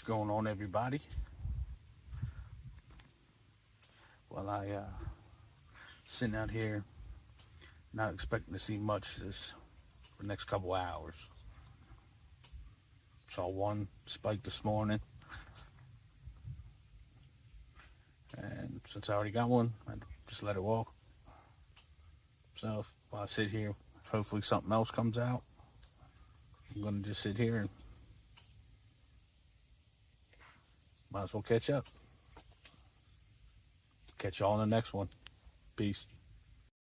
going on, everybody? Well, I sitting out here, not expecting to see much this for the next couple hours. Saw one spike this morning, and since I already got one, I just let it walk. So while I sit here, hopefully something else comes out. I'm gonna just sit here and might as well catch up. Catch y'all on the next one. Peace.